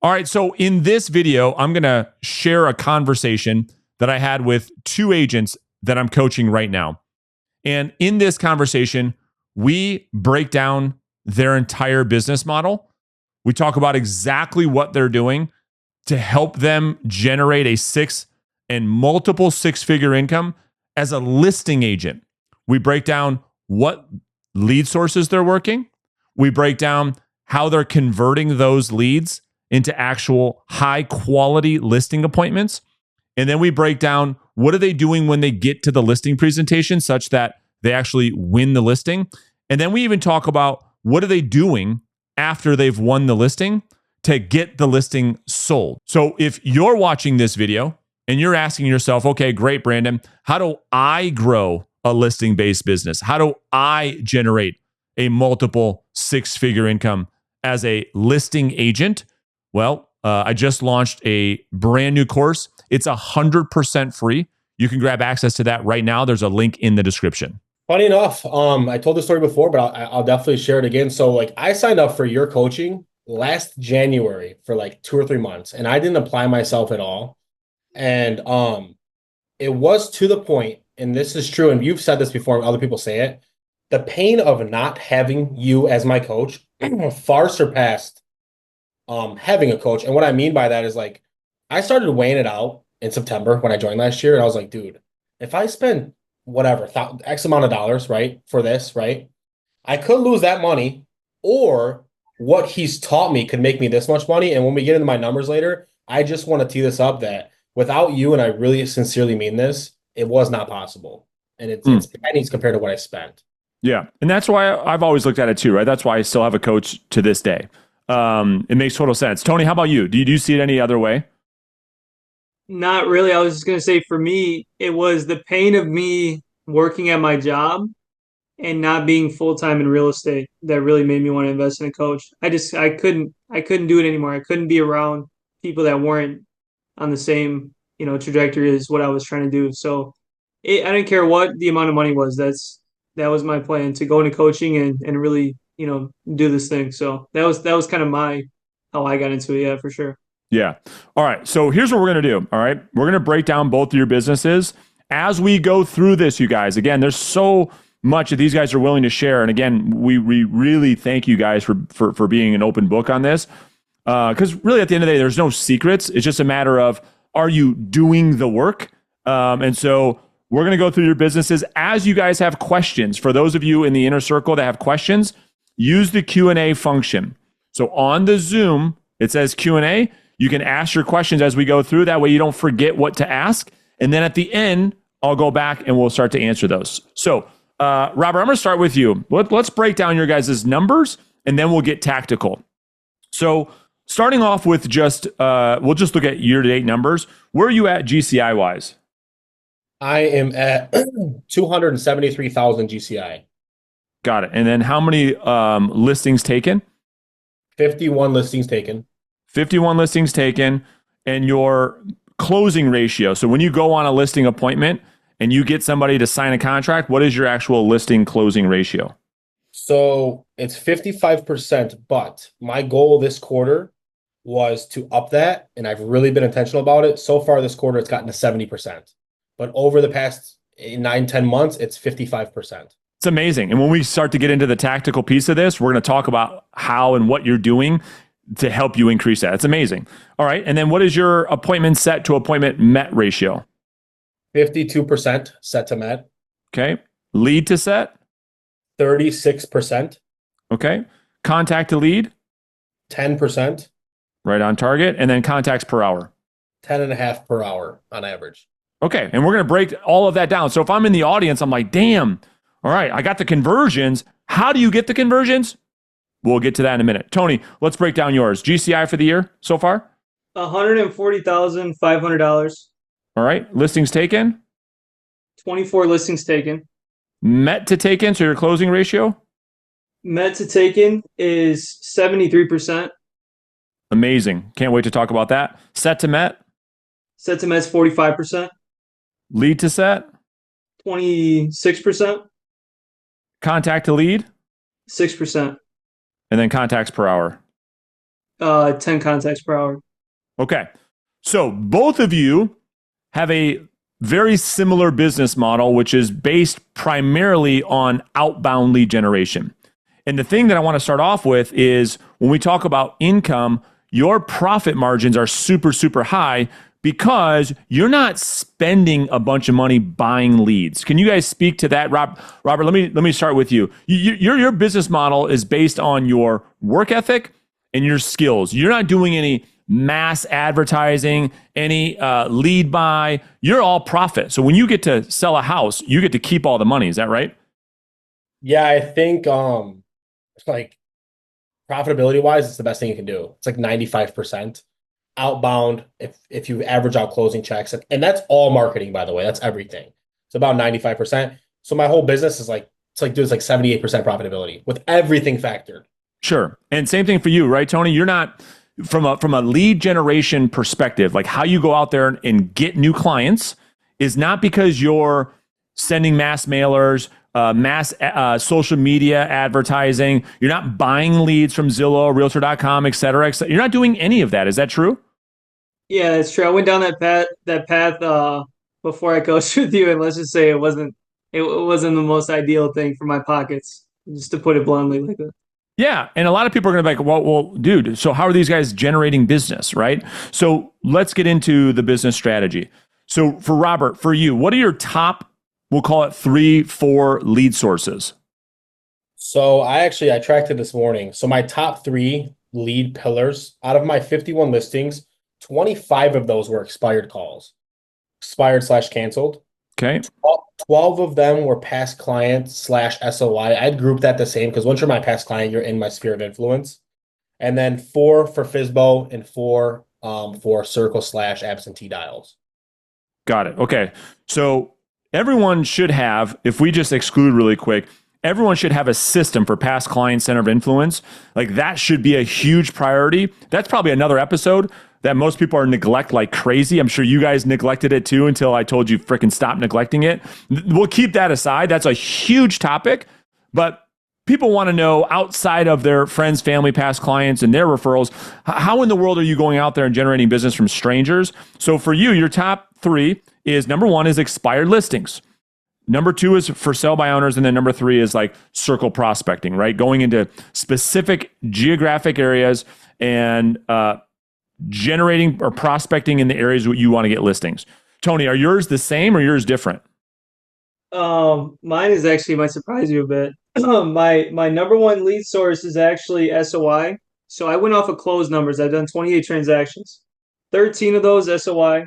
All right, so in this video, I'm going to share a conversation that I had with two agents that I'm coaching right now. And in this conversation, we break down their entire business model. We talk about exactly what they're doing to help them generate a multiple six-figure income as a listing agent. We break down what lead sources they're working. We break down how they're converting those leads into actual high quality listing appointments. And then we break down what are they doing when they get to the listing presentation such that they actually win the listing. And then we even talk about what are they doing after they've won the listing to get the listing sold. So if you're watching this video and you're asking yourself, okay, great, Brandon, how do I grow a listing-based business? How do I generate a multiple six-figure income as a listing agent? Well, I just launched a brand new course. It's 100% free. You can grab access to that right now. There's a link in the description. Funny enough, I told the story before, but I'll definitely share it again. So I signed up for your coaching last January for 2 or 3 months, and I didn't apply myself at all. And it was to the point, and this is true, and you've said this before, and other people say it, the pain of not having you as my coach far surpassed having a coach. And what I mean by that is I started weighing it out in September when I joined last year. And I was like, dude, if I spend whatever, X amount of dollars, right, for this, right, I could lose that money, or what he's taught me could make me this much money. And when we get into my numbers later, I just want to tee this up that without you, and I really sincerely mean this, it was not possible. And it's pennies compared to what I spent. Yeah. And that's why I've always looked at it too, right? That's why I still have a coach to this day. It makes total sense. Tony, how about you? Do you see it any other way? Not really. I was just going to say, for me, it was the pain of me working at my job and not being full-time in real estate that really made me want to invest in a coach. I couldn't do it anymore. I couldn't be around people that weren't on the same, trajectory as what I was trying to do. So I didn't care what the amount of money was. That was my plan, to go into coaching and really, do this thing. So that was kind of how I got into it. Yeah, for sure. Yeah. All right. So here's what we're going to do. All right. We're going to break down both of your businesses as we go through this, you guys. Again, there's so much that these guys are willing to share. And again, we really thank you guys for being an open book on this. Because really at the end of the day, there's no secrets. It's just a matter of, are you doing the work? And so we're going to go through your businesses. As you guys have questions, for those of you in the inner circle that have questions, use the Q&A function. So on the Zoom, it says Q&A. You can ask your questions as we go through. That way you don't forget what to ask. And then at the end, I'll go back and we'll start to answer those. So, Robert, I'm going to start with you. Let's break down your guys' numbers, and then we'll get tactical. So starting off with we'll just look at year-to-date numbers. Where are you at GCI-wise? I am at 273,000 GCI. Got it. And then how many listings taken? 51 listings taken. 51 listings taken. And your closing ratio. So when you go on a listing appointment and you get somebody to sign a contract, what is your actual listing closing ratio? So it's 55%, but my goal this quarter was to up that, and I've really been intentional about it. So far this quarter, it's gotten to 70%. But over the past 9-10 months, it's 55%. It's amazing. And when we start to get into the tactical piece of this, we're going to talk about how and what you're doing to help you increase that. It's amazing. All right. And then what is your appointment set to appointment met ratio? 52% set to met. Okay. Lead to set? 36%. Okay. Contact to lead? 10%. Right on target. And then contacts per hour? 10.5 per hour on average. Okay. And we're going to break all of that down. So if I'm in the audience, I'm like, damn, all right, I got the conversions. How do you get the conversions? We'll get to that in a minute. Tony, let's break down yours. GCI for the year so far? $140,500. All right. Listings taken? 24 listings taken. Met to taken, so your closing ratio? Met to taken is 73%. Amazing. Can't wait to talk about that. Set to met? Set to met is 45%. Lead to set? 26%. Contact to lead? 6%. And then contacts per hour? 10 contacts per hour. Okay. So both of you have a very similar business model, which is based primarily on outbound lead generation. And the thing that I want to start off with is when we talk about income, your profit margins are super, super high because you're not spending a bunch of money buying leads. Can you guys speak to that, Robert? Let me start with you. Your business model is based on your work ethic and your skills. You're not doing any mass advertising, any lead buy. You're all profit. So when you get to sell a house, you get to keep all the money. Is that right? Yeah, I think like profitability wise, it's the best thing you can do. It's like 95% outbound if you average out closing checks. And that's all marketing, by the way. That's everything. It's about 95%. So my whole business is like, dude, it's like 78% profitability with everything factored. Sure. And same thing for you, right, Tony? You're not from a lead generation perspective, like how you go out there and get new clients is not because you're sending mass mailers, mass social media advertising. You're not buying leads from Zillow, Realtor.com, et cetera, et cetera. You're not doing any of that. Is that true? Yeah, that's true. I went down that path before I coached with you, and let's just say it wasn't the most ideal thing for my pockets, just to put it bluntly like that. Yeah. And a lot of people are going to be like, well, dude, so how are these guys generating business, right? So let's get into the business strategy. So for Robert, for you, what are your top, we'll call it 3-4 lead sources? So I tracked it this morning. So my top 3 lead pillars out of my 51 listings, 25 of those were expired calls, expired/canceled. Okay. 12 of them were past clients /SOI. I'd group that the same because once you're my past client, you're in my sphere of influence. And then 4 for FSBO and 4 for circle /absentee dials. Got it. Okay. So everyone should have, if we just exclude really quick, everyone should have a system for past client center of influence. Like that should be a huge priority. That's probably another episode that most people are neglect like crazy. I'm sure you guys neglected it too until I told you freaking stop neglecting it. We'll keep that aside. That's a huge topic, but people want to know outside of their friends, family, past clients, and their referrals, how in the world are you going out there and generating business from strangers? So for you, your top 3 is number 1 is expired listings. Number 2 is for sell by owners. And then number 3 is like circle prospecting, right? Going into specific geographic areas and generating or prospecting in the areas where you want to get listings. Tony, are yours the same or yours different? Mine is actually might surprise you a bit. My number 1 lead source is actually SOI. So I went off of closed numbers. I've done 28 transactions. 13 of those SOI.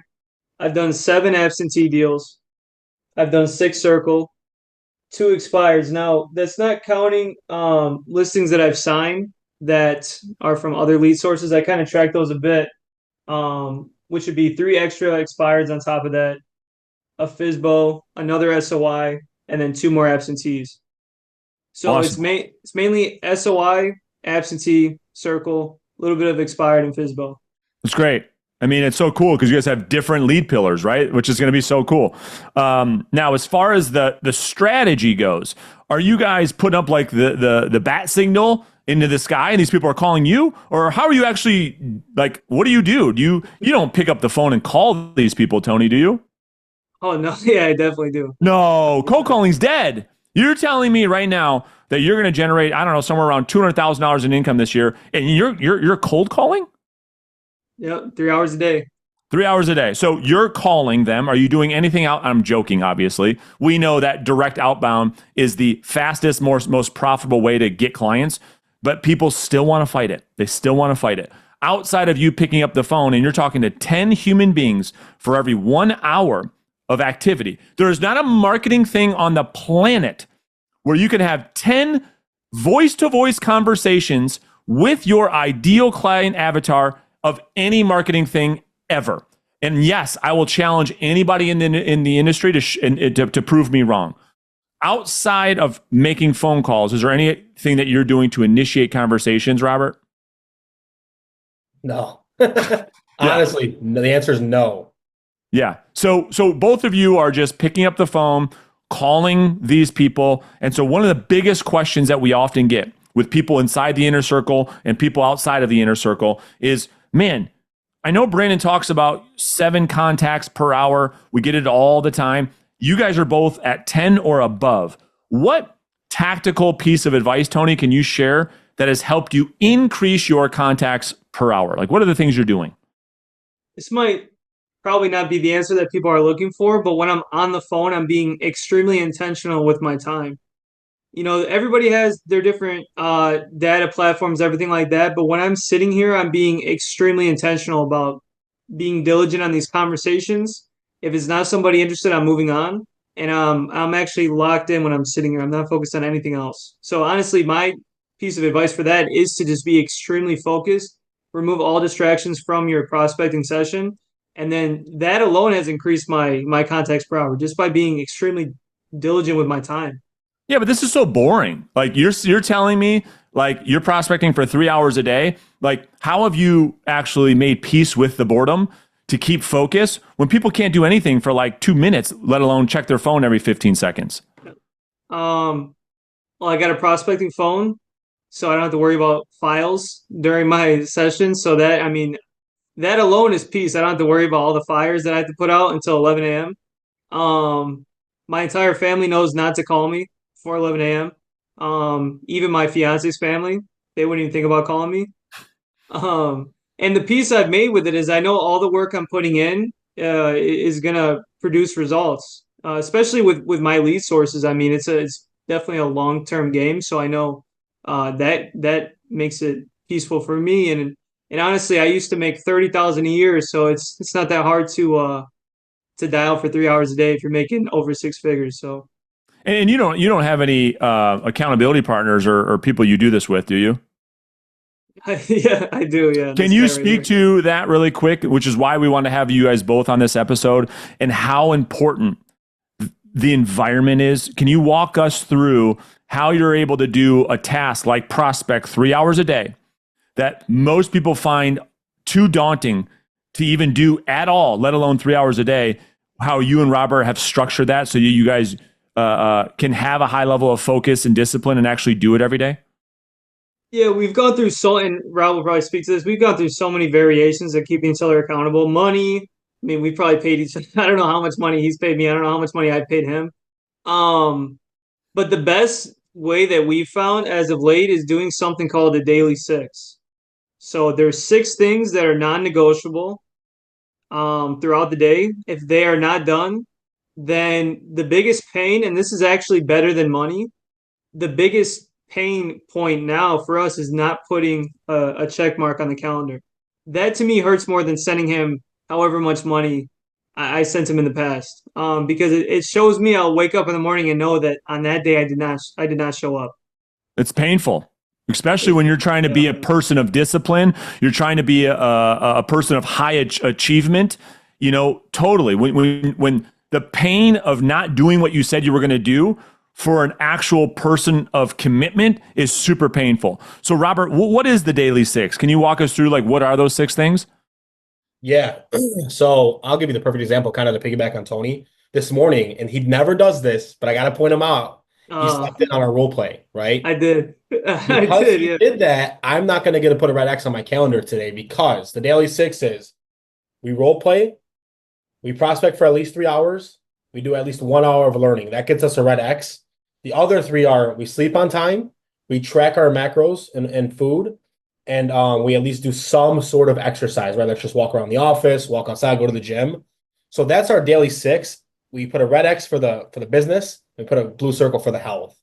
I've done 7 absentee deals. I've done 6 circle, 2 expireds. Now, that's not counting listings that I've signed that are from other lead sources. I kind of track those a bit, which would be 3 extra expireds on top of that, a FSBO, another SOI, and then 2 more absentees. So Awesome. it's mainly SOI, absentee, circle, a little bit of expired and FSBO. That's great. I mean, it's so cool because you guys have different lead pillars, right? Which is going to be so cool. Now, as far as the strategy goes, are you guys putting up like the bat signal into the sky and these people are calling you? Or how are you actually, like, what do? You don't pick up the phone and call these people, Tony, do you? Oh, no. Yeah, I definitely do. No, cold calling's dead. You're telling me right now that you're going to generate, I don't know, somewhere around $200,000 in income this year, and you're cold calling? Yep, 3 hours a day. 3 hours a day. So you're calling them. Are you doing anything out? I'm joking, obviously. We know that direct outbound is the fastest, most profitable way to get clients, but people still want to fight it. They still want to fight it. Outside of you picking up the phone and you're talking to 10 human beings for every 1 hour of activity, there is not a marketing thing on the planet where you can have 10 voice-to-voice conversations with your ideal client avatar of any marketing thing ever. And yes, I will challenge anybody in the industry to prove me wrong. Outside of making phone calls, is there anything that you're doing to initiate conversations, Robert? No. Honestly, no, the answer is no. Yeah. So both of you are just picking up the phone, calling these people. And so one of the biggest questions that we often get with people inside the inner circle and people outside of the inner circle is, man, I know Brandon talks about 7 contacts per hour. We get it all the time. You guys are both at 10 or above. What tactical piece of advice, Tony, can you share that has helped you increase your contacts per hour? Like, what are the things you're doing? This might probably not be the answer that people are looking for, but when I'm on the phone, I'm being extremely intentional with my time. Everybody has their different data platforms, everything like that. But when I'm sitting here, I'm being extremely intentional about being diligent on these conversations. If it's not somebody interested, I'm moving on. And I'm actually locked in when I'm sitting here. I'm not focused on anything else. So honestly, my piece of advice for that is to just be extremely focused, remove all distractions from your prospecting session. And then that alone has increased my contacts per hour just by being extremely diligent with my time. Yeah, but this is so boring. Like you're telling me like you're prospecting for 3 hours a day. Like how have you actually made peace with the boredom to keep focus when people can't do anything for like 2 minutes, let alone check their phone every 15 seconds? Well, I got a prospecting phone, so I don't have to worry about files during my session. So that alone is peace. I don't have to worry about all the fires that I have to put out until 11 a.m. My entire family knows not to call me before 11 a.m. Even my fiance's family, they wouldn't even think about calling me. And the peace I've made with it is I know all the work I'm putting in is gonna produce results, especially with my lead sources. I mean, it's definitely a long-term game, so I know that makes it peaceful for me. And honestly, I used to make 30,000 a year, so it's not that hard to dial for 3 hours a day if you're making over 6 figures. So. And you don't have any accountability partners or people you do this with, do you? Yeah, I do. Yeah. Can you speak to that really quick, which is why we want to have you guys both on this episode and how important the environment is? Can you walk us through how you're able to do a task like prospect 3 hours a day that most people find too daunting to even do at all, let alone 3 hours a day, how you and Robert have structured that so you guys can have a high level of focus and discipline and actually do it every day? Yeah, we've gone through and Rob will probably speak to this. We've gone through so many variations of keeping each other accountable. Money, I mean, we probably paid each other. I don't know how much money he's paid me. I don't know how much money I paid him. Um, but the best way that we've found as of late is doing something called the Daily Six. So there's 6 things that are non-negotiable throughout the day. If they are not done, then the biggest pain, and this is actually better than money, the biggest pain point now for us is not putting a check mark on the calendar. That to me hurts more than sending him however much money I sent him in the past. Because it shows me I'll wake up in the morning and know that on that day I did not show up. It's painful, especially when you're trying to be a person of discipline. You're trying to be a person of high achievement. Totally. When the pain of not doing what you said you were going to do for an actual person of commitment is super painful. So, Robert, what is the Daily Six? Can you walk us through, like, what are those 6 things? Yeah. So I'll give you the perfect example, kind of to piggyback on Tony this morning. And he never does this, but I got to point him out. He stepped in on our role play, right? I did. Because he did that, I'm not going to get to put a red X on my calendar today because the Daily Six is we role play, we prospect for at least 3 hours, we do at least 1 hour of learning. That gets us a red X. The other 3 are we sleep on time, we track our macros and food, and we at least do some sort of exercise, whether it's just walk around the office, walk outside, go to the gym. So that's our Daily Six. We put a red X for the business, we put a blue circle for the health.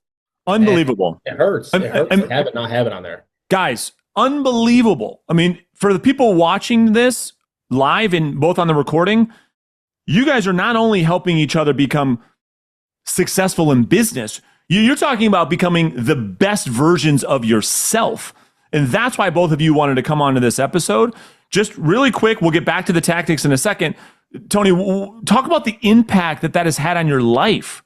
Unbelievable. And it hurts. It hurts to have it, not have it on there. Guys, unbelievable. I mean, for the people watching this live and both on the recording, you guys are not only helping each other become successful in business, you're talking about becoming the best versions of yourself. And that's why both of you wanted to come onto this episode. Just really quick, we'll get back to the tactics in a second. Tony, talk about the impact that has had on your life.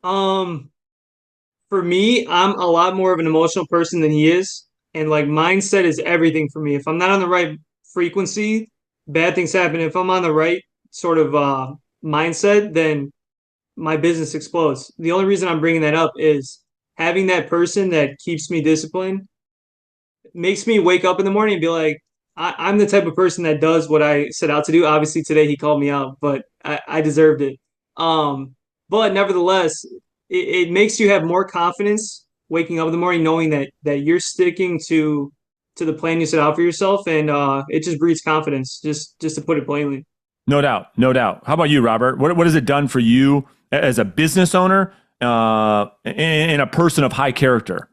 For me, I'm a lot more of an emotional person than he is. And like mindset is everything for me. If I'm not on the right frequency, bad things happen. If I'm on the right sort of mindset, then my business explodes. The only reason I'm bringing that up is having that person that keeps me disciplined makes me wake up in the morning and be like, I'm the type of person that does what I set out to do. Obviously, today he called me out, but I deserved it. Um, but nevertheless, it makes you have more confidence waking up in the morning knowing that you're sticking to the plan you set out for yourself, and it just breeds confidence. Just to put it plainly. No doubt, no doubt. How about you, Robert? What has it done for you as a business owner and a person of high character?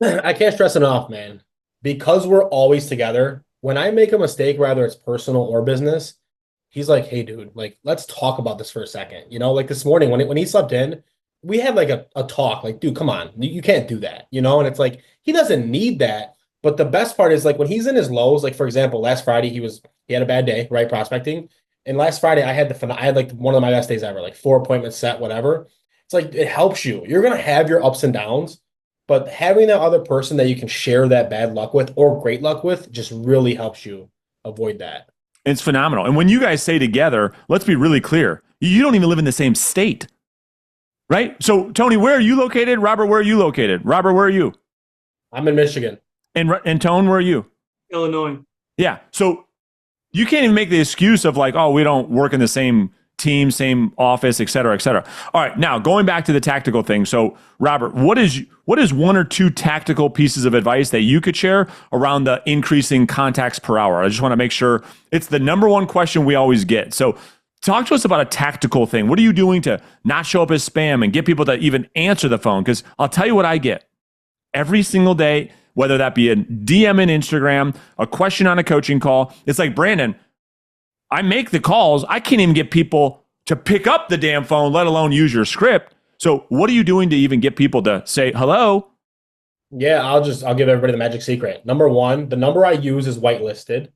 I can't stress enough, man. Because we're always together, when I make a mistake, whether it's personal or business, he's like, "Hey, dude, like, let's talk about this for a second." You know, like this morning when he slept in, we had like a talk, like, dude, come on, you can't do that, you know? And it's like, he doesn't need that. But the best part is like when he's in his lows, like for example, last Friday he had a bad day, right? Prospecting. And last Friday I had like one of my best days ever, like 4 appointments set, whatever. It's like it helps you. You're gonna have your ups and downs, but having that other person that you can share that bad luck with or great luck with just really helps you avoid that. It's phenomenal. And when you guys say together, let's be really clear. You don't even live in the same state, right? So, Tony, where are you located? Robert, where are you located? Robert, where are you? I'm in Michigan. And Tone, where are you? Illinois. Yeah. So you can't even make the excuse of like, oh, we don't work in the same team, same office, et cetera, et cetera. All right. Now, going back to the tactical thing. So, Robert, what is one or two tactical pieces of advice that you could share around the increasing contacts per hour? I just want to make sure it's the number one question we always get. So talk to us about a tactical thing. What are you doing to not show up as spam and get people to even answer the phone? Because I'll tell you what I get every single day, whether that be a DM in Instagram, a question on a coaching call. It's like, Brandon, I make the calls. I can't even get people to pick up the damn phone, let alone use your script. So what are you doing to even get people to say hello? Yeah, I'll give everybody the magic secret. Number one, the number I use is whitelisted.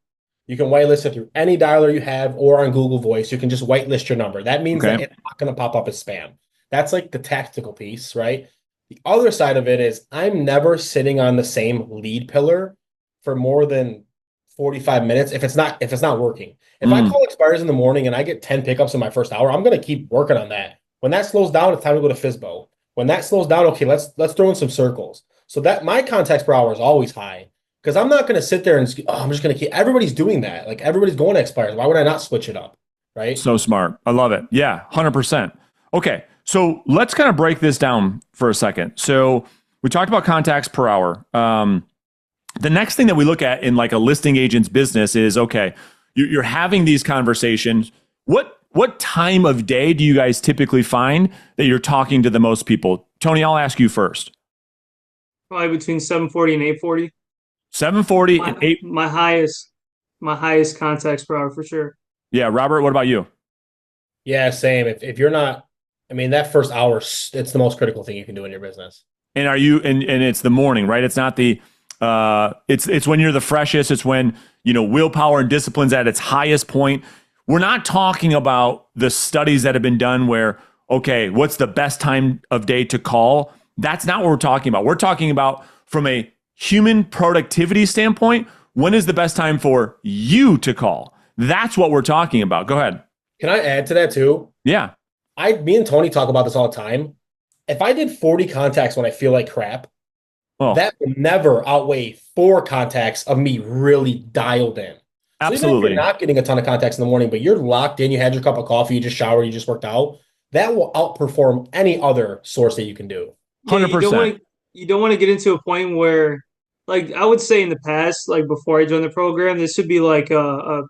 You can whitelist it through any dialer you have or on Google Voice. You can just whitelist your number. That means that it's not going to pop up as spam. That's like the tactical piece, right? The other side of it is I'm never sitting on the same lead pillar for more than 45 minutes if it's not working. If I call expires in the morning and I get 10 pickups in my first hour, I'm going to keep working on that. When that slows down, it's time to go to FISBO. When that slows down, okay, let's throw in some circles. So that my contacts per hour is always high because I'm not going to sit there and I'm just going to keep. Everybody's doing that. Like everybody's going to expires. Why would I not switch it up? Right? So smart. I love it. Yeah, 100%. Okay, so let's kind of break this down for a second. So we talked about contacts per hour. The next thing that we look at in like a listing agent's business is, okay, you're having these conversations. What time of day do you guys typically find that you're talking to the most people? Tony, I'll ask you first. Probably between 7:40 and 8:40. 7:40 and 8. My highest contacts per hour for sure. Yeah, Robert, what about you? Yeah, same. If you're not, I mean, that first hour, it's the most critical thing you can do in your business. And are you and it's the morning, right? It's not the it's when you're the freshest, it's when, willpower and discipline's at its highest point. We're not talking about the studies that have been done where, okay, what's the best time of day to call? That's not what we're talking about. We're talking about from a human productivity standpoint, when is the best time for you to call? That's what we're talking about. Go ahead. Can I add to that too? Yeah. Me and Tony talk about this all the time. If I did 40 contacts when I feel like crap, that would never outweigh 4 contacts of me really dialed in. So Absolutely. even if you're not getting a ton of contacts in the morning, but you're locked in, you had your cup of coffee, you just showered, you just worked out, that will outperform any other source that you can do. 100%. You don't want to get into a point where, like I would say in the past, like before I joined the program, this should be like a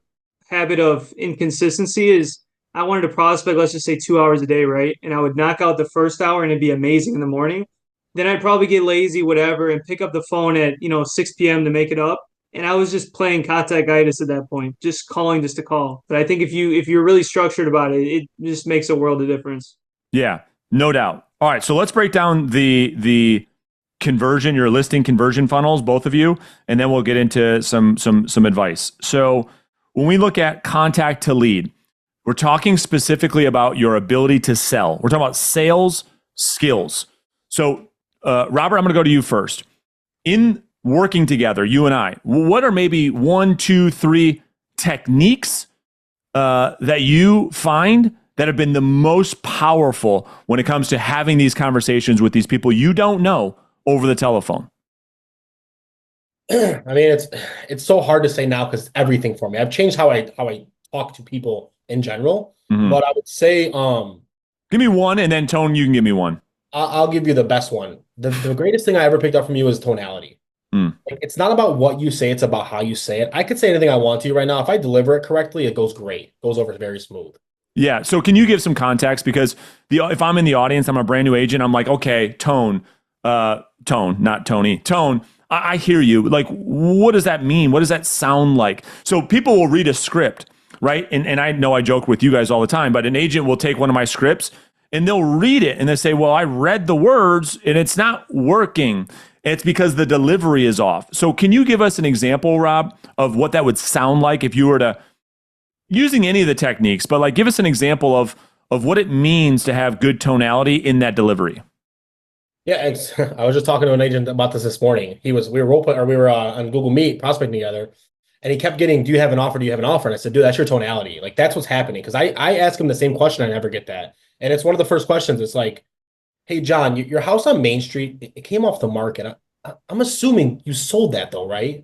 habit of inconsistency is I wanted to prospect, let's just say 2 hours a day, right? And I would knock out the first hour and it'd be amazing in the morning. Then I'd probably get lazy, whatever, and pick up the phone at 6 p.m. to make it up. And I was just playing contact guidance at that point, just calling just to call. But I think if you're really structured about it, it just makes a world of difference. Yeah, no doubt. All right, so let's break down the conversion, your listing conversion funnels, both of you, and then we'll get into some advice. So when we look at contact to lead, we're talking specifically about your ability to sell. We're talking about sales skills. So Robert, I'm going to go to you first. In working together, you and I, what are maybe 1, 2, 3 techniques that you find that have been the most powerful when it comes to having these conversations with these people you don't know over the telephone? I mean, it's so hard to say now because it's everything for me. I've changed how I talk to people in general, but I would say Give me one, and then Tone, you can give me one. I'll give you the best one. The greatest thing I ever picked up from you is tonality. Like, it's not about what you say, it's about how you say it. I could say anything I want to right now. If I deliver it correctly, it goes great. It goes over very smooth. Yeah. So can you give some context? Because if I'm in the audience, I'm a brand new agent. I'm like, okay, Tone, not Tony, Tone. I hear you. Like, what does that mean? What does that sound like? So people will read a script, right? And I know I joke with you guys all the time, but an agent will take one of my scripts and they'll read it and they say, well, I read the words and it's not working. It's because the delivery is off. So can you give us an example, Rob, of what that would sound like if you were to, using any of the techniques, but like give us an example of what it means to have good tonality in that delivery? Yeah, I was just talking to an agent about this morning. We were we were on Google Meet prospecting together, and he kept getting, "Do you have an offer? Do you have an offer?" And I said, "Dude, that's your tonality. Like, that's what's happening." Because I ask him the same question, I never get that, and it's one of the first questions. It's like, "Hey, John, your house on Main Street, it came off the market. I'm assuming you sold that though, right?"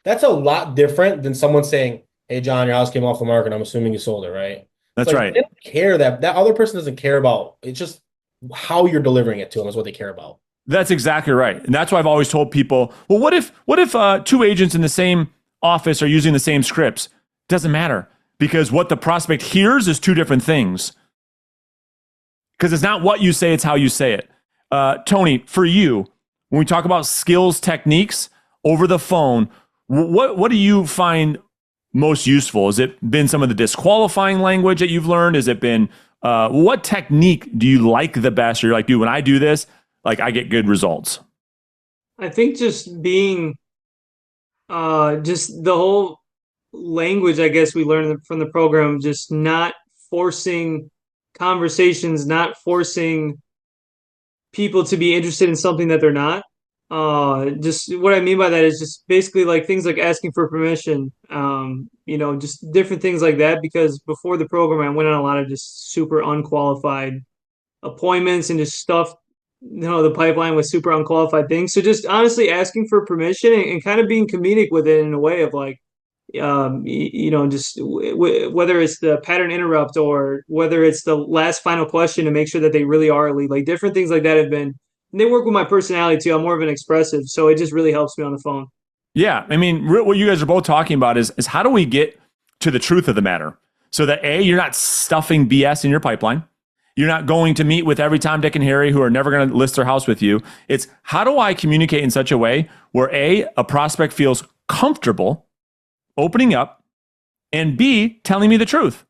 That's a lot different than someone saying, "Hey, John, your house came off the market. I'm assuming you sold it, right?" It's That's like right. they don't care that other person doesn't care about. It's just how you're delivering it to them is what they care about. That's exactly right. And that's why I've always told people, well, what if two agents in the same office are using the same scripts? Doesn't matter, because what the prospect hears is two different things. Because it's not what you say, it's how you say it. Tony, for you, when we talk about skills, techniques over the phone, what do you find most useful? Has it been some of the disqualifying language that you've learned? Has it been, what technique do you like the best? Or you're like, dude, when I do this, like, I get good results. I think just being just the whole language, I guess we learned from the program, just not forcing conversations, not forcing people to be interested in something that they're not. Just what I mean by that is just basically like things like asking for permission, just different things like that. Because before the program, I went on a lot of just super unqualified appointments and just stuff, the pipeline with super unqualified things. So just honestly asking for permission and kind of being comedic with it in a way of like, just whether it's the pattern interrupt or whether it's the last final question to make sure that they really are a lead, like different things like that have been, and they work with my personality too. I'm more of an expressive, so it just really helps me on the phone. Yeah. I mean, what you guys are both talking about is how do we get to the truth of the matter so that A, you're not stuffing BS in your pipeline. You're not going to meet with every Tom, Dick, and Harry who are never going to list their house with you. It's how do I communicate in such a way where a prospect feels comfortable opening up, and B, telling me the truth.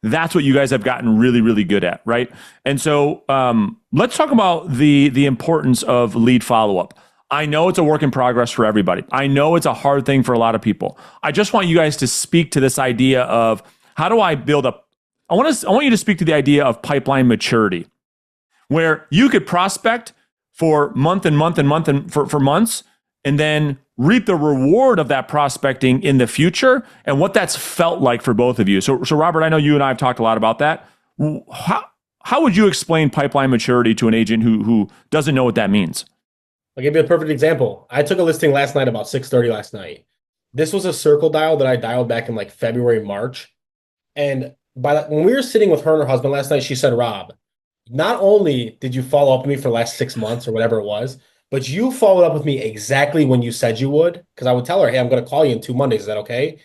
That's what you guys have gotten really, really good at, right? And so let's talk about the importance of lead follow-up. I know it's a work in progress for everybody. I know it's a hard thing for a lot of people. I just want you guys to speak to this idea of how do I build up. I want you to speak to the idea of pipeline maturity, where you could prospect for month and month and month and for months, and then reap the reward of that prospecting in the future, and what that's felt like for both of you. So Robert, I know you and I have talked a lot about that. How would you explain pipeline maturity to an agent who doesn't know what that means? I'll give you a perfect example. I took a listing last night about 6:30 last night. This was a circle dial that I dialed back in like February, March. And when we were sitting with her and her husband last night, she said, "Rob, not only did you follow up with me for the last 6 months or whatever it was, but you followed up with me exactly when you said you would." Because I would tell her, "Hey, I'm going to call you in 2 Mondays. Is that okay?"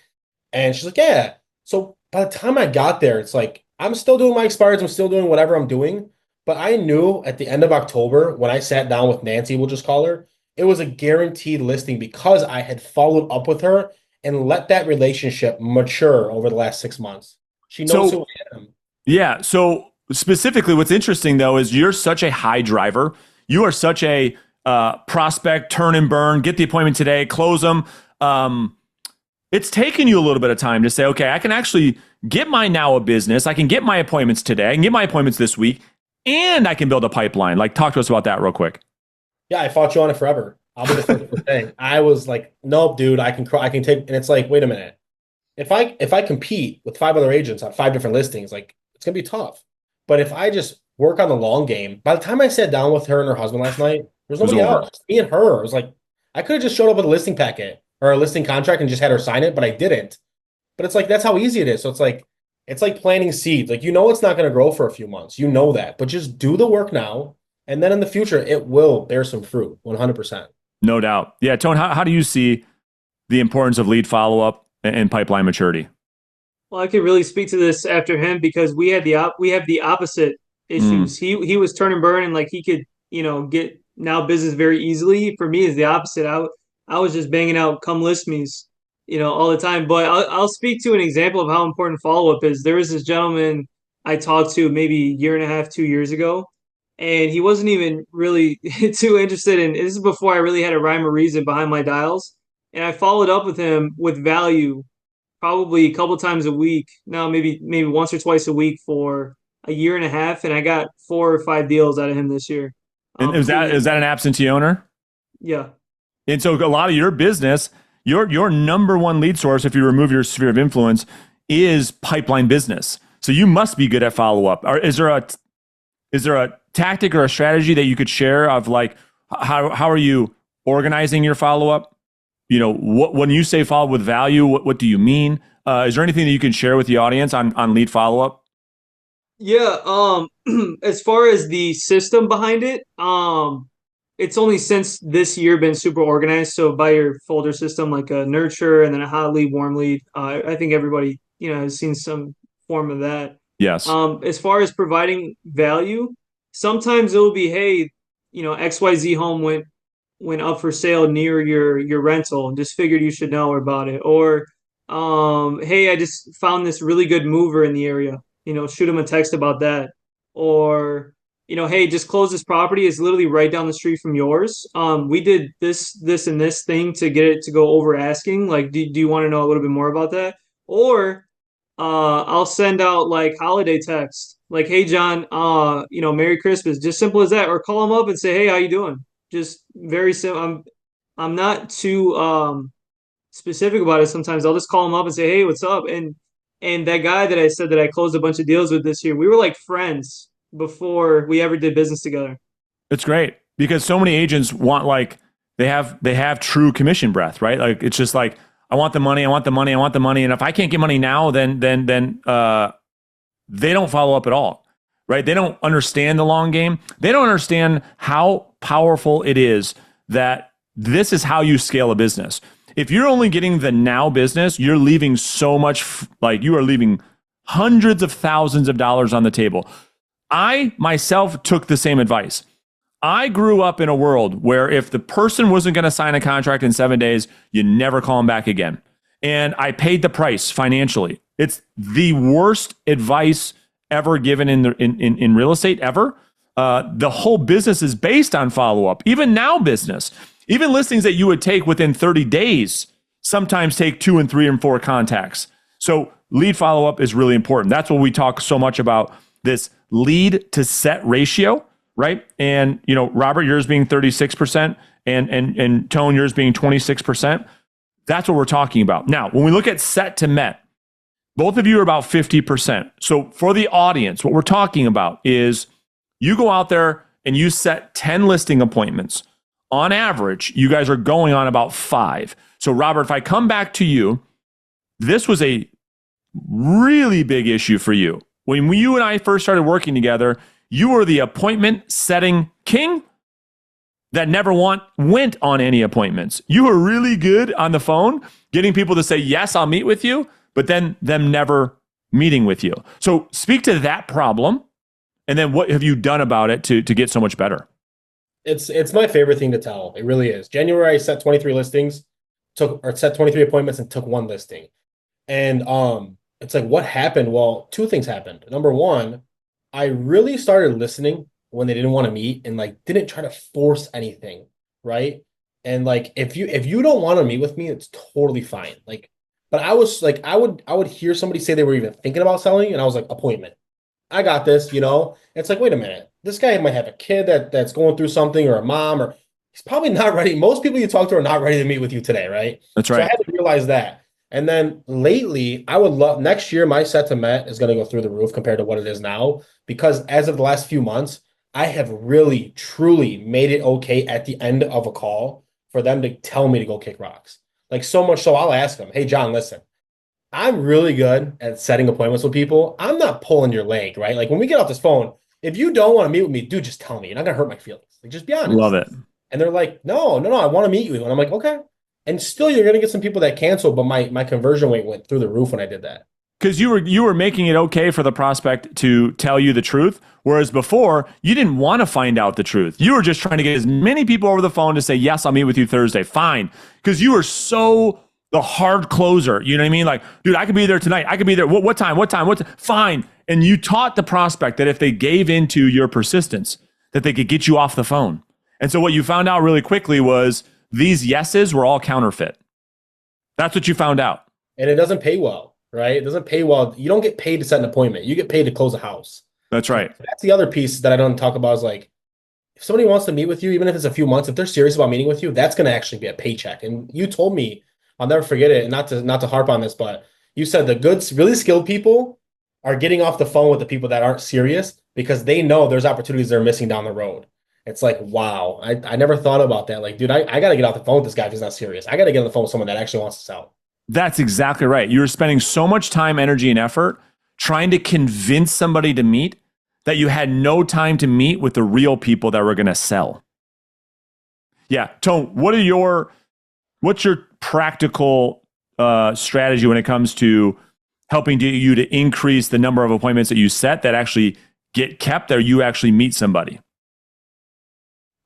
And she's like, "Yeah." So by the time I got there, it's like, I'm still doing my expireds. I'm still doing whatever I'm doing. But I knew at the end of October, when I sat down with Nancy, we'll just call her, it was a guaranteed listing because I had followed up with her and let that relationship mature over the last 6 months. She knows who I am. Yeah. So specifically, what's interesting though is you're such a high driver. You are such a prospect, turn and burn, get the appointment today, close them. It's taken you a little bit of time to say, okay, I can actually get my now a business. I can get my appointments today. I can get my appointments this week, and I can build a pipeline. Like, talk to us about that real quick. Yeah, I fought you on it forever. I'll be the first to say. I was like, nope, dude, I can take, and it's like, wait a minute. If I compete with 5 other agents on 5 different listings, like, it's gonna be tough. But if I just work on the long game, by the time I sat down with her and her husband last night, there was It was nobody over. else. Me and her. It was like I could have just showed up with a listing packet or a listing contract and just had her sign it, but I didn't. But it's like that's how easy it is. So it's like planting seeds. Like it's not going to grow for a few months. You know that. But just do the work now, and then in the future it will bear some fruit. 100%. No doubt. Yeah, Tone, how do you see the importance of lead follow-up and pipeline maturity? Well, I could really speak to this after him because we have the opposite Mm. issues. He was turn and burn and like he could get now business very easily. For me, is the opposite. I was just banging out come list me's all the time. But I'll speak to an example of how important follow up is. There was this gentleman I talked to maybe a year and a half, 2 years ago, and he wasn't even really too interested in. This is before I really had a rhyme or reason behind my dials, and I followed up with him with value probably a couple times a week. No, maybe once or twice a week for a year and a half, and I got 4 or 5 deals out of him this year. And Through is that an absentee owner? yeah, And so a lot of your business, your number one lead source, if you remove your sphere of influence, is pipeline business. So you must be good at follow up. Or is there a tactic or a strategy that you could share of like how are you organizing your follow up? What when you say follow with value, what do you mean? Is there anything that you can share with the audience on lead follow up? yeah. As far as the system behind it, it's only since this year been super organized. So by your folder system, like a nurture and then a hot lead, warm lead. I think everybody has seen some form of that. Yes. As far as providing value, sometimes it'll be, hey, XYZ home went up for sale near your rental and just figured you should know about it. Or hey, I just found this really good mover in the area. Shoot them a text about that. Or hey, just close this property. It's literally right down the street from yours. We did this, and this thing to get it to go over asking. Like, do you want to know a little bit more about that? Or I'll send out like holiday text, like, "Hey John, Merry Christmas." Just simple as that. Or call them up and say, "Hey, how you doing?" Just very simple. I'm not too specific about it. Sometimes I'll just call them up and say, "Hey, what's up?" And that guy that I said that I closed a bunch of deals with this year, we were like friends before we ever did business together. It's great because so many agents want like they have true commission breath, right? Like it's just like I want the money, I want the money, I want the money, and if I can't get money now, then they don't follow up at all, right? They don't understand the long game. They don't understand how powerful it is that this is how you scale a business. If you're only getting the now business, you're leaving so much, like you are leaving hundreds of thousands of dollars on the table. I myself took the same advice. I grew up in a world where if the person wasn't going to sign a contract in 7 days, you never call them back again. And I paid the price financially. It's the worst advice ever given in real estate ever. The whole business is based on follow up. Even now, business, even listings that you would take within 30 days, sometimes take 2 and 3 and 4 contacts. So lead follow up is really important. That's what we talk so much about, this lead to set ratio, right? And Robert, yours being 36%, and Tone, yours being 26%. That's what we're talking about. Now, when we look at set to met, both of you are about 50%. So for the audience, what we're talking about is you go out there and you set 10 listing appointments. On average, you guys are going on about 5. So Robert, if I come back to you, this was a really big issue for you. When you and I first started working together, you were the appointment setting king that never went on any appointments. You were really good on the phone, getting people to say, yes, I'll meet with you, but then them never meeting with you. So speak to that problem, and then what have you done about it to get so much better? It's my favorite thing to tell. It really is. January, I set 23 listings, set 23 appointments and took 1 listing. And it's like, what happened? Well, 2 things happened. Number one, I really started listening when they didn't want to meet and like didn't try to force anything, right? And like if you don't want to meet with me, it's totally fine. Like, but I was like, I would hear somebody say they were even thinking about selling, and I was like, appointment. I got this. It's like, wait a minute. This guy might have a kid that's going through something, or a mom, or he's probably not ready. Most people you talk to are not ready to meet with you today, right? That's So I right. had to realize that. And then lately, I would love next year, my set to Met is going to go through the roof compared to what it is now. Because as of the last few months, I have really, truly made it okay at the end of a call for them to tell me to go kick rocks. Like so much so I'll ask them, hey, John, listen, I'm really good at setting appointments with people. I'm not pulling your leg, right? Like when we get off this phone, if you don't want to meet with me, dude, just tell me. You're not gonna hurt my feelings. Like just be Love honest. it. And they're like, no, I want to meet you. And I'm like, okay. And still you're gonna get some people that cancel, but my conversion rate went through the roof when I did that. Because you were making it okay for the prospect to tell you the truth, whereas before you didn't want to find out the truth. You were just trying to get as many people over the phone to say, yes, I'll meet with you Thursday. Fine. Because you were so the hard closer. You know what I mean? Like, dude, I could be there tonight. I could be there. What time? Fine. And you taught the prospect that if they gave into your persistence, that they could get you off the phone. And so what you found out really quickly was these yeses were all counterfeit. That's what you found out. And it doesn't pay well, right? It doesn't pay well. You don't get paid to set an appointment. You get paid to close a house. That's right. That's the other piece that I don't talk about is like, if somebody wants to meet with you, even if it's a few months, if they're serious about meeting with you, that's going to actually be a paycheck. And you told me, I'll never forget it, and not to harp on this, but you said the good, really skilled people are getting off the phone with the people that aren't serious because they know there's opportunities they're missing down the road. It's like, wow, I never thought about that. Like, dude, I got to get off the phone with this guy if he's not serious. I got to get on the phone with someone that actually wants to sell. That's exactly right. You were spending so much time, energy, and effort trying to convince somebody to meet that you had no time to meet with the real people that were going to sell. Yeah. Tone, what's your practical strategy when it comes to helping you to increase the number of appointments that you set that actually get kept, or you actually meet somebody?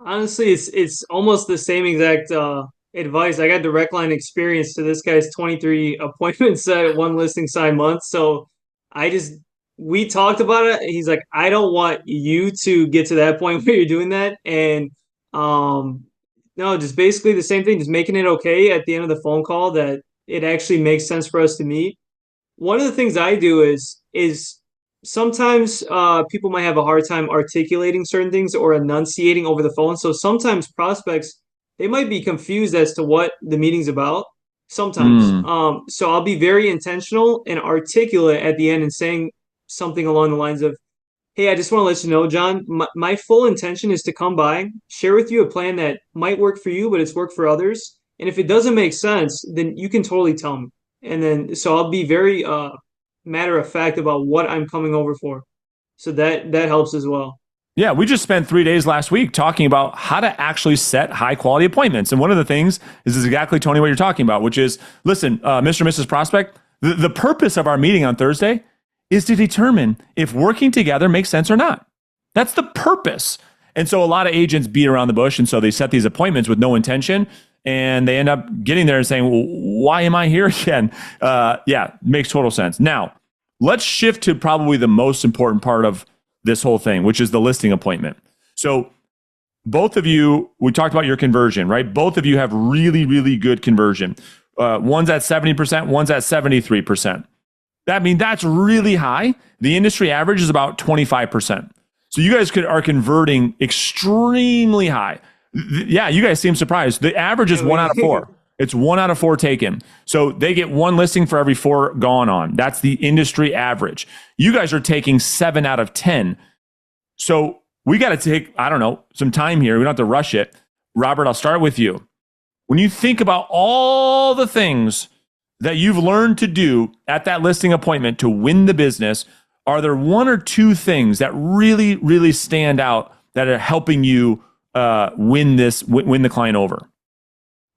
Honestly, it's almost the same exact advice. I got direct line experience to this guy's 23 appointments at one listing sign month. So we talked about it. He's like, I don't want you to get to that point where you're doing that. And no, just basically the same thing, just making it okay at the end of the phone call that it actually makes sense for us to meet. One of the things I do is sometimes people might have a hard time articulating certain things or enunciating over the phone. So sometimes prospects, they might be confused as to what the meeting's about. Sometimes. So I'll be very intentional and articulate at the end and saying something along the lines of, hey, I just want to let you know, John, my full intention is to come by, share with you a plan that might work for you, but it's worked for others. And if it doesn't make sense, then you can totally tell me. And then, so I'll be very matter of fact about what I'm coming over for. So that helps as well. Yeah, we just spent 3 days last week talking about how to actually set high quality appointments. And one of the things is exactly, Tony, what you're talking about, which is, listen, Mr. and Mrs. Prospect, the purpose of our meeting on Thursday is to determine if working together makes sense or not. That's the purpose. And so a lot of agents beat around the bush. And so they set these appointments with no intention. And they end up getting there and saying, well, why am I here again? Yeah, makes total sense. Now, let's shift to probably the most important part of this whole thing, which is the listing appointment. So both of you, we talked about your conversion, right? Both of you have really, really good conversion. One's at 70%, one's at 73%. That's really high. The industry average is about 25%. So you guys are converting extremely high. Yeah, you guys seem surprised. The average is 1 out of 4. It's 1 out of 4 taken. So they get one listing for every 4 gone on. That's the industry average. You guys are taking 7 out of 10. So we got to take, I don't know, some time here. We don't have to rush it. Robert, I'll start with you. When you think about all the things that you've learned to do at that listing appointment to win the business, are there 1 or 2 things that really, really stand out that are helping you win the client over?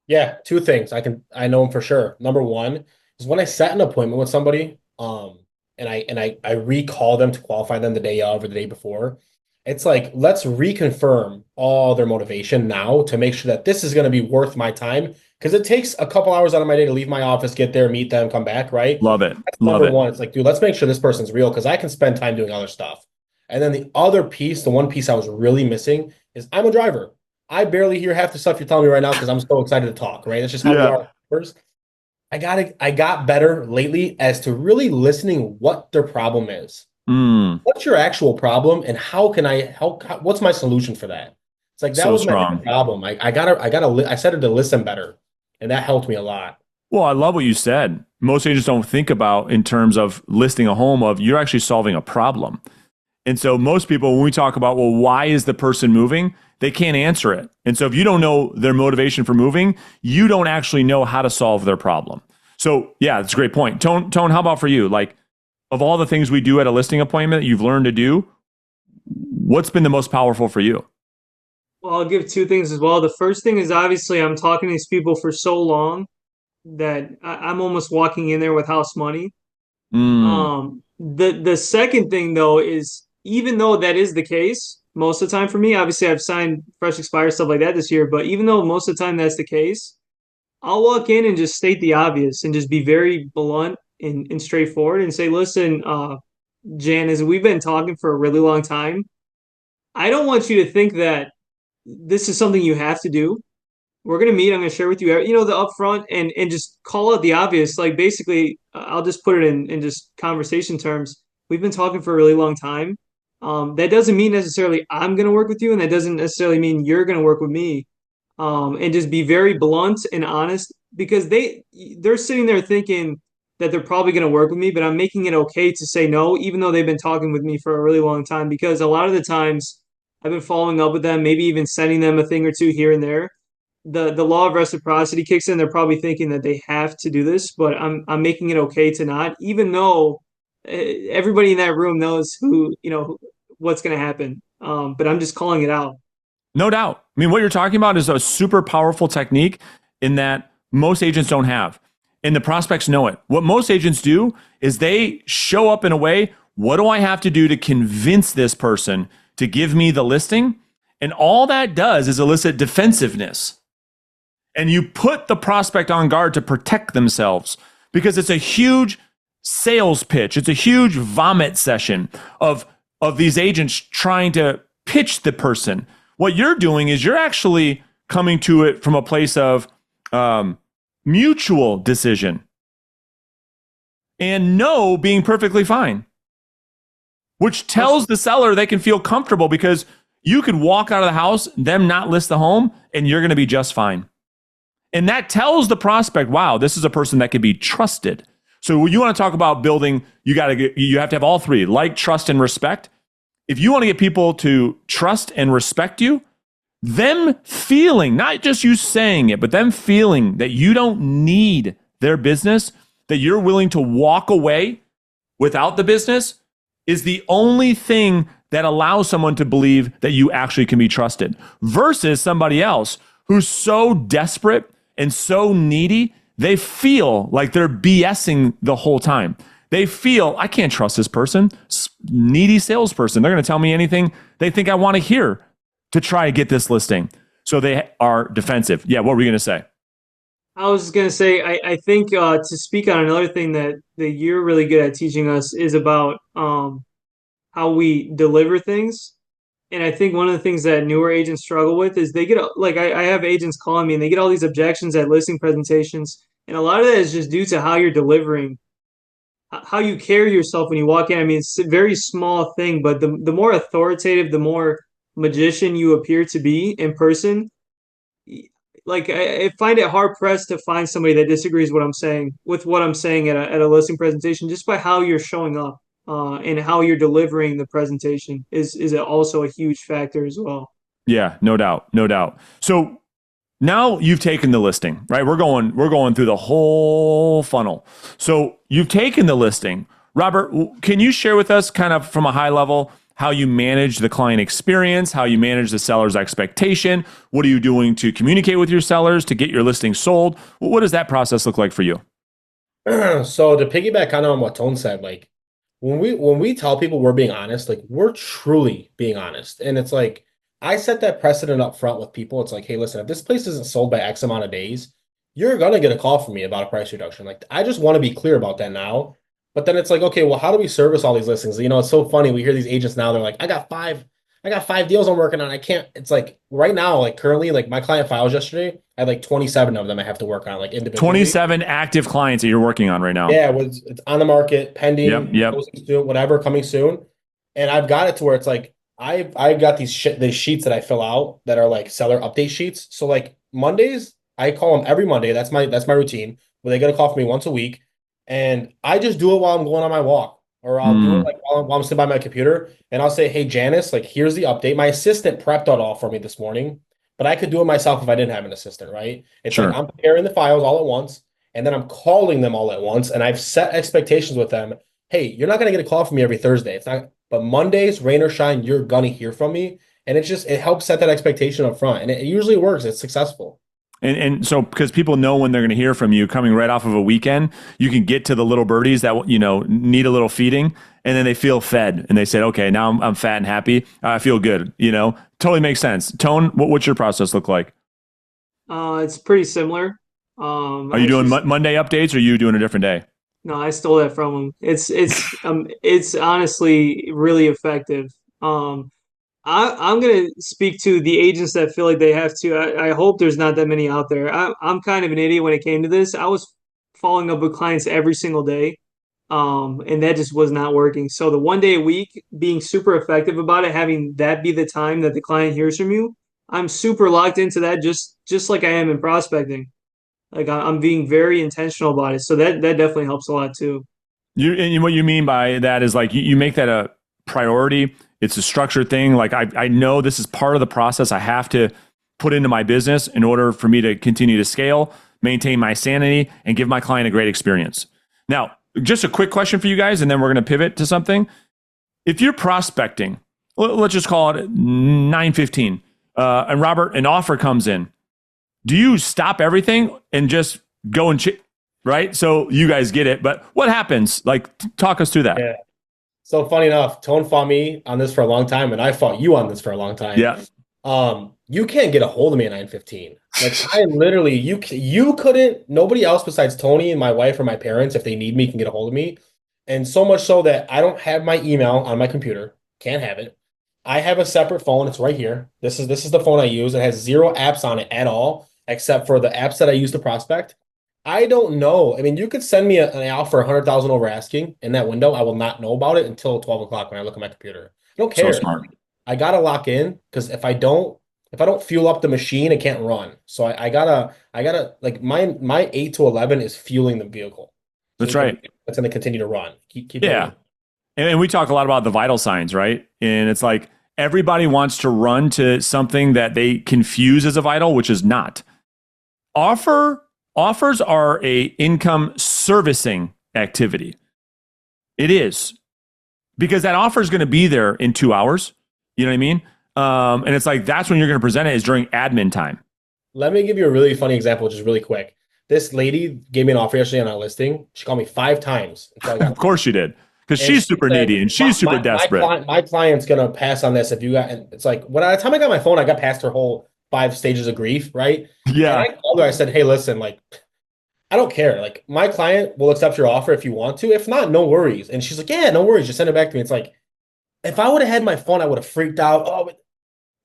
Yeah, 2 things. I know them for sure. Number 1 is when I set an appointment with somebody, and I recall them to qualify them the day of or the day before. It's like, let's reconfirm all their motivation now to make sure that this is going to be worth my time, because it takes a couple hours out of my day to leave my office, get there, meet them, come back, right? Love it. That's number 1. It's like, dude, let's make sure this person's real, because I can spend time doing other stuff. And then the other piece, the one piece I was really missing is I'm a driver. I barely hear half the stuff you're telling me right now because I'm so excited to talk, right? That's just how we are first. I got better lately as to really listening what their problem is. What's your actual problem, and how can I help? What's my solution for that? It's like that was my problem. I started to listen better, and that helped me a lot. Well, I love what you said. Most agents don't think about in terms of listing a home of you're actually solving a problem. And so most people, when we talk about, well, why is the person moving? They can't answer it. And so if you don't know their motivation for moving, you don't actually know how to solve their problem. So yeah, that's a great point. Tone, how about for you? Like, of all the things we do at a listing appointment that you've learned to do, what's been the most powerful for you? Well, I'll give two things as well. The first thing is obviously I'm talking to these people for so long that I'm almost walking in there with house money. Mm, The second thing though is even though that is the case most of the time for me, obviously I've signed fresh expired stuff like that this year, but even though most of the time that's the case, I'll walk in and just state the obvious and just be very blunt and straightforward and say, listen, Janice, we've been talking for a really long time. I don't want you to think that this is something you have to do. We're gonna meet. I'm gonna share with you, the upfront and just call out the obvious. Like basically, I'll just put it in just conversation terms. We've been talking for a really long time. That doesn't mean necessarily I'm gonna work with you, and that doesn't necessarily mean you're gonna work with me. And just be very blunt and honest because they're sitting there thinking that they're probably gonna work with me, but I'm making it okay to say no, even though they've been talking with me for a really long time. Because a lot of the times I've been following up with them, maybe even sending them a thing or two here and there the law of reciprocity kicks in. They're probably thinking that they have to do this, but I'm making it okay to not, even though everybody in that room knows what's going to happen. But I'm just calling it out. no doubt. I mean, what you're talking about is a super powerful technique in that most agents don't have. And the prospects know it. What most agents do is they show up in a way, what do I have to do to convince this person to give me the listing? And all that does is elicit defensiveness. And you put the prospect on guard to protect themselves because it's a huge sales pitch. It's a huge vomit session of these agents trying to pitch the person. What you're doing is you're actually coming to it from a place of mutual decision and no being perfectly fine, which tells the seller they can feel comfortable because you could walk out of the house, them not list the home, and you're going to be just fine. And that tells the prospect, wow, this is a person that can be trusted. So when you want to talk about building, you have to have all three, like, trust, and respect. If you want to get people to trust and respect you, them feeling, not just you saying it, but them feeling that you don't need their business, that you're willing to walk away without the business, is the only thing that allows someone to believe that you actually can be trusted versus somebody else who's so desperate and so needy, they feel like they're BSing the whole time. They feel, I can't trust this person, needy salesperson. They're going to tell me anything they think I want to hear to try to get this listing. So they are defensive. Yeah, what were you going to say? I was going to say, I think to speak on another thing that you're really good at teaching us is about how we deliver things. And I think one of the things that newer agents struggle with is they get like I have agents calling me and they get all these objections at listing presentations. And a lot of that is just due to how you're delivering, how you carry yourself when you walk in. I mean, it's a very small thing, but the more authoritative, the more magician you appear to be in person. Like I find it hard pressed to find somebody that disagrees with what I'm saying at a listing presentation just by how you're showing up and how you're delivering the presentation is also a huge factor as well. Yeah, no doubt, no doubt. So now you've taken the listing, right? We're going through the whole funnel. So you've taken the listing. Robert, can you share with us kind of from a high level how you manage the client experience, how you manage the seller's expectation? What are you doing to communicate with your sellers to get your listing sold? What does that process look like for you? So to piggyback kind of on what Tone said, like when we tell people we're being honest, like we're truly being honest. And it's like I set that precedent up front with people. It's like, hey, listen, if this place isn't sold by X amount of days, you're gonna get a call from me about a price reduction. Like I just want to be clear about that now. But then it's like, okay, well, how do we service all these listings? You know, it's so funny. We hear these agents now, they're like, I got five deals I'm working on. I can't, it's like right now, like currently, like my client files yesterday, I had like 27 of them I have to work on, like individually. 27 active clients that you're working on right now. Yeah, it's on the market, pending, Yep. closing soon, whatever, coming soon. And I've got it to where it's like I've got these sheets that I fill out that are like seller update sheets. So like Mondays, I call them every Monday. That's my routine. where they get a call from me once a week, and I just do it while I'm going on my walk, or I'll do it Mm, like while I'm sitting by my computer, and I'll say, "Hey, Janice, like here's the update." My assistant prepped it all for me this morning, but I could do it myself if I didn't have an assistant, right? It's like sure. I'm preparing the files all at once, and then I'm calling them all at once, and I've set expectations with them. Hey, you're not gonna get a call from me every Thursday. It's not, but Mondays, rain or shine, you're gonna hear from me. And it helps set that expectation up front. And it usually works. It's successful. And so because people know when they're going to hear from you coming right off of a weekend, you can get to the little birdies that need a little feeding, and then they feel fed and they say, okay, now I'm fat and happy. I feel good. Totally makes sense. Tone, what's your process look like? It's pretty similar. Are you doing Monday updates, or are you doing a different day? No, I stole that from him. It's honestly really effective. I'm gonna speak to the agents that feel like they have to. I hope there's not that many out there. I'm kind of an idiot when it came to this. I was following up with clients every single day, and that just was not working. So the 1 day a week, being super effective about it, having that be the time that the client hears from you, I'm super locked into that, just like I am in prospecting. Like I'm being very intentional about it. So that definitely helps a lot too. And what you mean by that is like you make that a priority. It's a structured thing. Like I know this is part of the process I have to put into my business in order for me to continue to scale, maintain my sanity, and give my client a great experience. Now, just a quick question for you guys, and then we're going to pivot to something. If you're prospecting, let's just call it 9:15, and Robert, an offer comes in. Do you stop everything and just go and right? So you guys get it, but what happens? Like, talk us through that. Yeah. So funny enough, Tone fought me on this for a long time, and I fought you on this for a long time. Yeah. You can't get a hold of me at 9:15. Like I literally, you couldn't. Nobody else besides Tony and my wife or my parents, if they need me, can get a hold of me. And so much so that I don't have my email on my computer. Can't have it. I have a separate phone. It's right here. This is the phone I use. It has zero apps on it at all, except for the apps that I use to prospect. I don't know. I mean, you could send me an offer 100,000 over asking in that window. I will not know about it until 12 o'clock when I look at my computer. I don't So care. smart. I gotta lock in because if I don't fuel up the machine, it can't run. So I gotta like my 8 to 11 is fueling the vehicle. So That's right. it's gonna continue to run. Keep Yeah. running. And we talk a lot about the vital signs, right? And it's like everybody wants to run to something that they confuse as a vital, which is not. Offers are a income servicing activity. It is, because that offer is going to be there in 2 hours. You know what I mean? And it's like that's when you're going to present it, is during admin time. Let me give you a really funny example, just really quick. This lady gave me an offer yesterday on a listing. She called me 5 times until I got. Of course you did, because And she's she super said, needy and she's super desperate. my client's gonna pass on this if you got. And it's like when by the time I got my phone, I got past her whole 5 stages of grief, right? And Yeah, I called her. I said, "Hey, listen, like, I don't care. Like, my client will accept your offer if you want to. If not, no worries." And she's like, "Yeah, no worries. Just send it back to me." It's like if I would have had my phone, I would have freaked out. Oh, but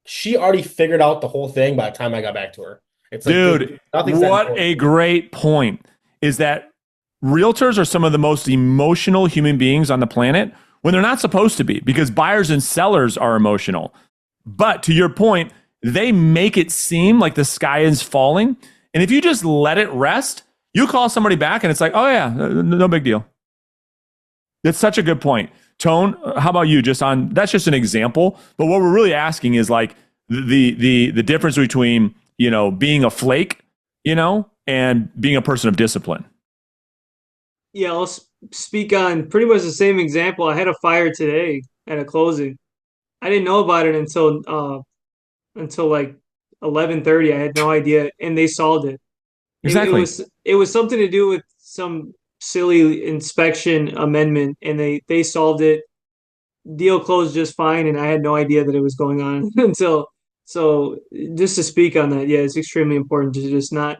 she already figured out the whole thing by the time I got back to her. It's like, dude, nothing's that what important. a great point is that realtors are some of the most emotional human beings on the planet when they're not supposed to be, because buyers and sellers are emotional. But to your point, they make it seem like the sky is falling. And if you just let it rest, you call somebody back and it's like, oh yeah, no big deal. That's such a good point. Tone, how about you? That's just an example. But what we're really asking is like the difference between, being a flake, and being a person of discipline. Yeah, I'll speak on pretty much the same example. I had a fire today at a closing. I didn't know about it until like 11:30. I had no idea, and they solved it. It Exactly. was something to do with some silly inspection amendment, and they solved it. Deal closed just fine, and I had no idea that it was going on until. So just to speak on that, yeah, it's extremely important to just not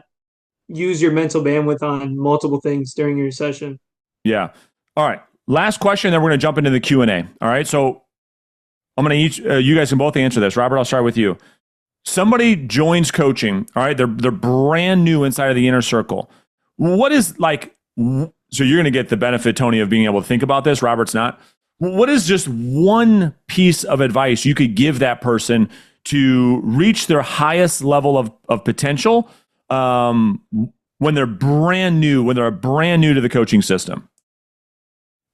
use your mental bandwidth on multiple things during your session. Yeah. All right. Last question, then we're going to jump into the Q&A. All right. So I'm going to you guys can both answer this. Robert, I'll start with you. Somebody joins coaching. All right. They're brand new inside of the inner circle. What is like, so you're going to get the benefit, Tony, of being able to think about this. Robert's not. What is just one piece of advice you could give that person to reach their highest level of potential, when they're brand new, when they're brand new to the coaching system?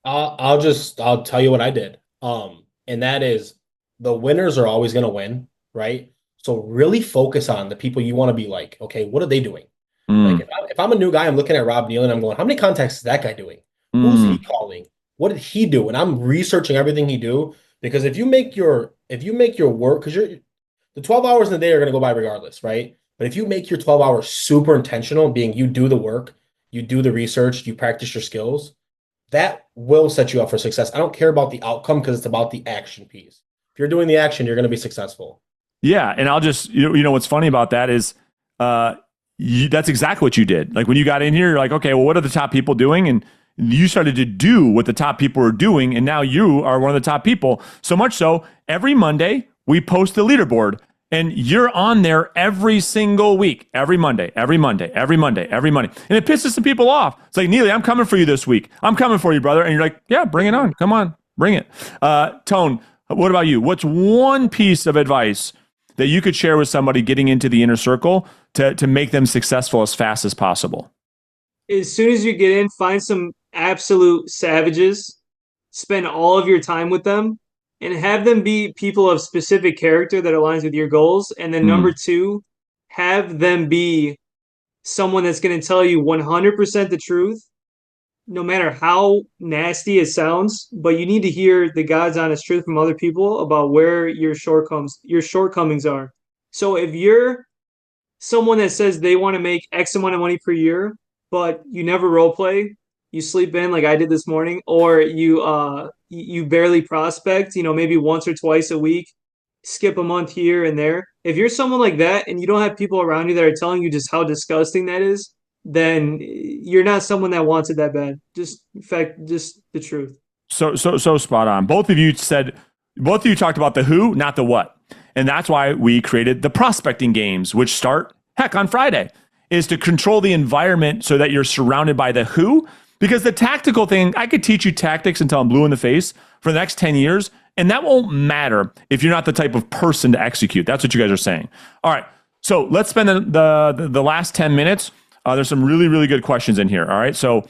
I'll tell you what I did. And that is the winners are always going to win, right? So really focus on the people you want to be like. Okay, what are they doing? Like Mm, if I'm a new guy, I'm looking at Rob Neal and I'm going, how many contacts is that guy doing? Who's he mm, calling? What did he do? And I'm researching everything he do because if you make your work, because the 12 hours in a day are going to go by regardless, right? But if you make your 12 hours super intentional, being you do the work, you do the research, you practice your skills, that will set you up for success. I don't care about the outcome because it's about the action piece. If you're doing the action, you're going to be successful. yeah, and I'll just what's funny about that is that's exactly what you did. Like when you got in here, you're like, okay, well, what are the top people doing? And you started to do what the top people are doing, and now you are one of the top people. So much so, every Monday we post the leaderboard, and you're on there every single week, every Monday, every Monday, every Monday, every Monday, and it pisses some people off. It's like, Neely, I'm coming for you this week. I'm coming for you, brother. And you're like, yeah, bring it on. Come on, bring it. Tone, what about you? What's one piece of advice that you could share with somebody getting into the inner circle to make them successful as fast as possible? As soon as you get in, find some absolute savages, spend all of your time with them, and have them be people of specific character that aligns with your goals. And then number Mm, two, have them be someone that's going to tell you 100% the truth, no matter how nasty it sounds. But you need to hear the God's honest truth from other people about where your shortcomings are. So if you're someone that says they want to make X amount of money per year, but you never role play, you sleep in like I did this morning, or you barely prospect, maybe once or twice a week, skip a month here and there. If you're someone like that and you don't have people around you that are telling you just how disgusting that is, then you're not someone that wants it that bad. Just in fact, just the truth. so spot on. Both of you talked about the who, not the what. And that's why we created the prospecting games, which start, heck, on Friday, is to control the environment so that you're surrounded by the who. Because the tactical thing, I could teach you tactics until I'm blue in the face for the next 10 years, and that won't matter if you're not the type of person to execute. That's what you guys are saying. All right, so let's spend the last 10 minutes. There's some really, really good questions in here. All right, so